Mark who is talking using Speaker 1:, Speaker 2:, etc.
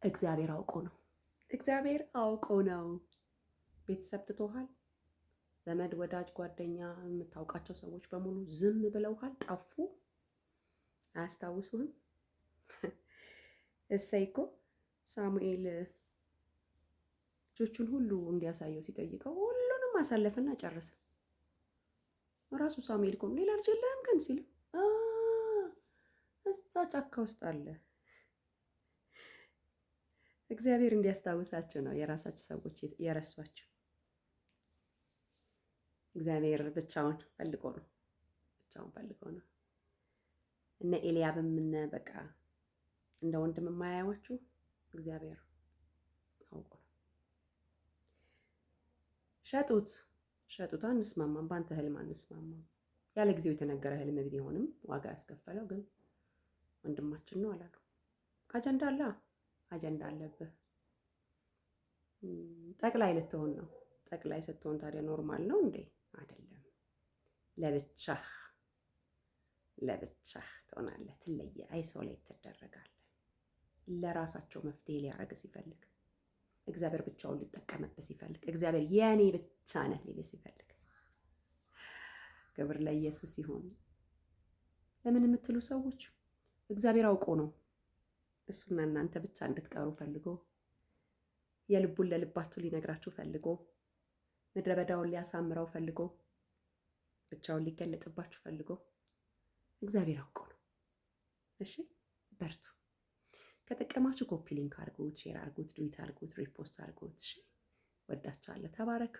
Speaker 1: እግዚአብሔር አውቆ ነው። እግዚአብሔር አውቆ ነው። ቤተሰብ ትቶሃል። ዘመድ፣ ወዳጅ፣ ጓደኛ፣ የምታውቃቸው ሰዎች በሙሉ ዝም ብለውሃል፣ ጠፉ፣ አያስታውሱህም። እሰይ እኮ ሳሙኤል ልጆቹን ሁሉ እንዲያሳየው ሲጠይቀው ሁሉንም አሳለፈና ጨረሰ። ራሱ ሳሙኤል እኮ ሌላ ልጅ የለህም ግን ሲሉ እዛ ጫካ ውስጥ አለ። እግዚአብሔር እንዲያስታውሳቸው ነው የራሳቸው ሰዎች የረሷቸው። እግዚአብሔር ብቻውን ፈልጎ ነው። እነ ኤልያብም በቃ እንደ ወንድም የማያዩዋችሁ እግዚአብሔር አውቆ ነው። ሸጡት፣ አንስማማም፣ በአንተ ህልም አንስማማም። ያለ ጊዜው የተነገረ ህልም ቢሆንም ዋጋ ያስከፈለው ግን ወንድማችን ነው አላሉ። አጀንዳ አለብህ። ጠቅላይ ልትሆን ነው። ጠቅላይ ስትሆን ታዲያ ኖርማል ነው እንዴ? አይደለም። ለብቻህ ትሆናለህ። አይሶሌት ትደረጋለህ። ለራሳቸው መፍትሄ ሊያደርግ ሲፈልግ፣ እግዚአብሔር ብቻውን ሊጠቀምብህ ሲፈልግ፣ እግዚአብሔር የኔ ብቻ ነህ ሊል ሲፈልግ፣ ክብር ለኢየሱስ ይሁን። ለምን የምትሉ ሰዎች እግዚአብሔር አውቆ ነው እሱና እናንተ ብቻ እንድትቀሩ ፈልጎ፣ የልቡን ለልባችሁ ሊነግራችሁ ፈልጎ፣ ምድረ በዳውን ሊያሳምረው ፈልጎ፣ ብቻውን ሊገለጥባችሁ ፈልጎ፣ እግዚአብሔር አውቆ ነው። እሺ በርቱ። ከጠቀማችሁ ኮፒ ሊንክ አድርጉት፣ ሼር አድርጉት፣ ዱዊት አድርጉት፣ ሪፖስት አድርጉት። እሺ ወዳችኋለሁ። ተባረክ።